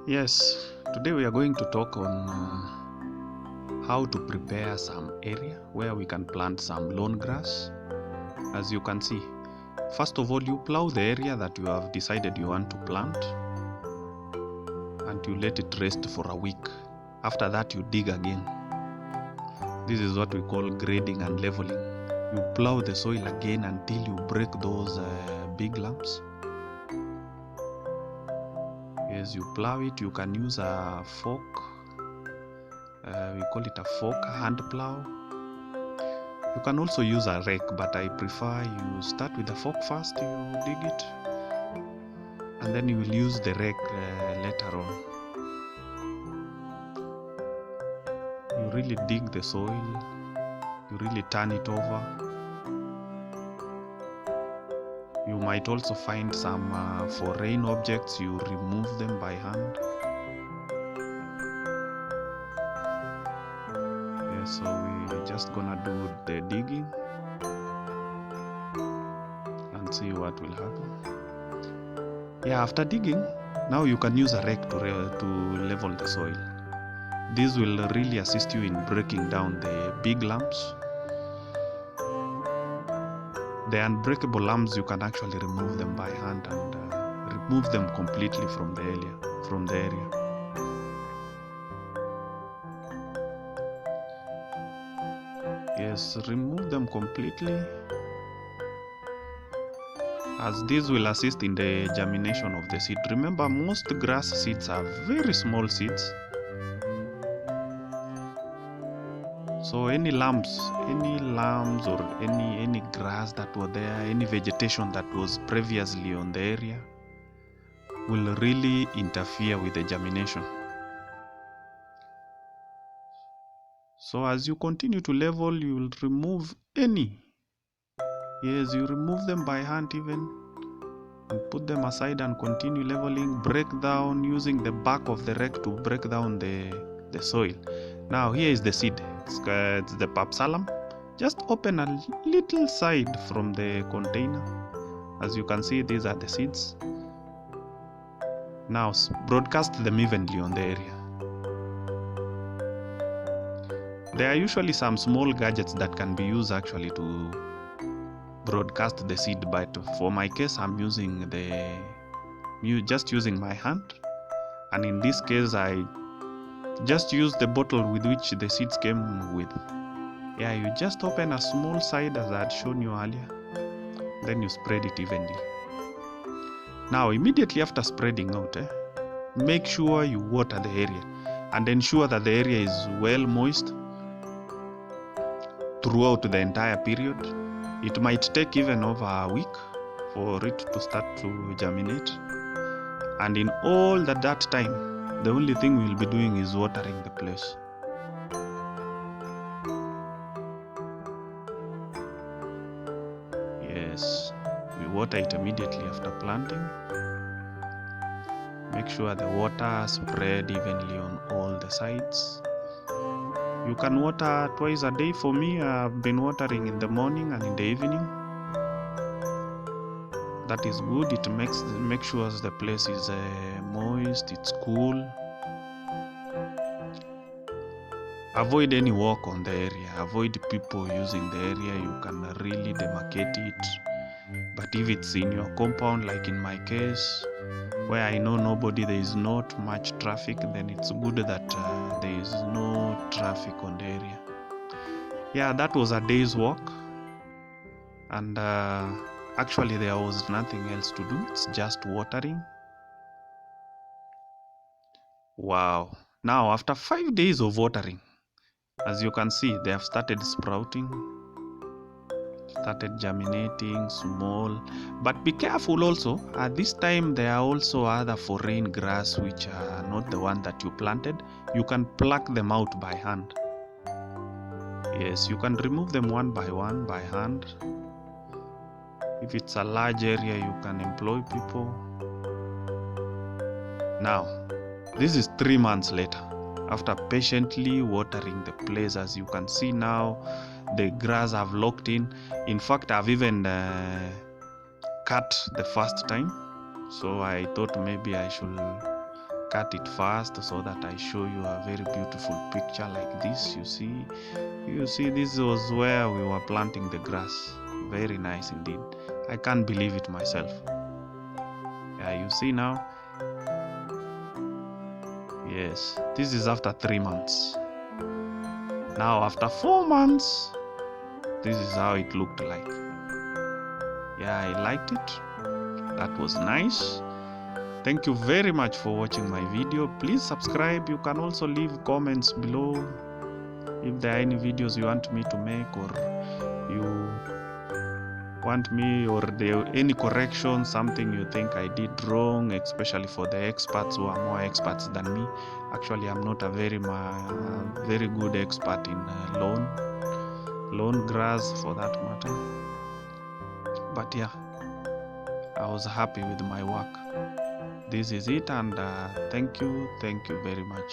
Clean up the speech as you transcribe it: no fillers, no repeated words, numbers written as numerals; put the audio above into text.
Yes, today we are going to talk on how to prepare some area where we can plant some lawn grass. As you can see, first of all, you plow the area that you have decided you want to plant and you let it rest for a week. After that, you dig again. This is what we call grading and leveling. You plow the soil again until you break those big lumps. As you plow it, you can use a fork. We call it a fork, a hand plow. You can also use a rake, but I prefer you start with the fork first, you dig it, and then you will use the rake later on. You really dig the soil, you really turn it over. You might also find some foreign objects, you remove them by hand. So we're just gonna do the digging and see what will happen. After digging, now you can use a rake to level the soil. This will really assist you in breaking down the big lumps. The unbreakable lumps, you can actually remove them by hand and remove them completely from the area. Yes, remove them completely, as this will assist in the germination of the seed. Remember, most grass seeds are very small seeds. So any lumps or any grass that were there, any vegetation that was previously on the area will really interfere with the germination. So as you continue to level, you will remove any. Yes, you remove them by hand even, and put them aside and continue leveling. Break down using the back of the rake to break down the soil. Now here is the seed. It's the Papsalam. Just open a little side from the container. As you can see, these are the seeds. Now broadcast them evenly on the area. There are usually some small gadgets that can be used actually to broadcast the seed, but for my case I'm using just using my hand, and in this case I just use the bottle with which the seeds came with. You just open a small side as I had shown you earlier, then you spread it evenly. Now immediately after spreading out, make sure you water the area and ensure that the area is well moist throughout the entire period. It might take even over a week for it to start to germinate, and in all that time, the only thing we'll be doing is watering the place. Yes, we water it immediately after planting. Make sure the water spread evenly on all the sides. You can water twice a day. For me, I've been watering in the morning and in the evening. That is good. It makes sure the place is moist, it's cool. Avoid any walk on the area. Avoid people using the area. You can really demarcate it. But if it's in your compound, like in my case, where I know nobody, there is not much traffic, then it's good that there is no traffic on the area. That was a day's walk, and actually there was nothing else to do. It's just watering. Wow. Now after 5 days of watering, as you can see, they have started sprouting, started germinating small. But be careful also, at this time there are also other foreign grass which are not the one that you planted. You can pluck them out by hand. Yes, you can remove them one by one by hand. If it's a large area, you can employ people. Now this is 3 months later, after patiently watering the place. As you can see now, the grass have locked in. In fact, I've even cut the first time, so I thought maybe I should cut it fast so that I show you a very beautiful picture like this. You see this was where we were planting the grass. Very nice indeed. I can't believe it myself. Yeah, you see now. Yes, this is after 3 months. Now after 4 months, this is how it looked like. Yeah, I liked it. That was nice. Thank you very much for watching my video. Please subscribe. You can also leave comments below if there are any videos you want me to make, or you want me, or there any correction, something you think I did wrong, especially for the experts who are more experts than me. Actually, I'm not a very good expert in lawn grass for that matter. But yeah, I was happy with my work. This is it, and thank you very much.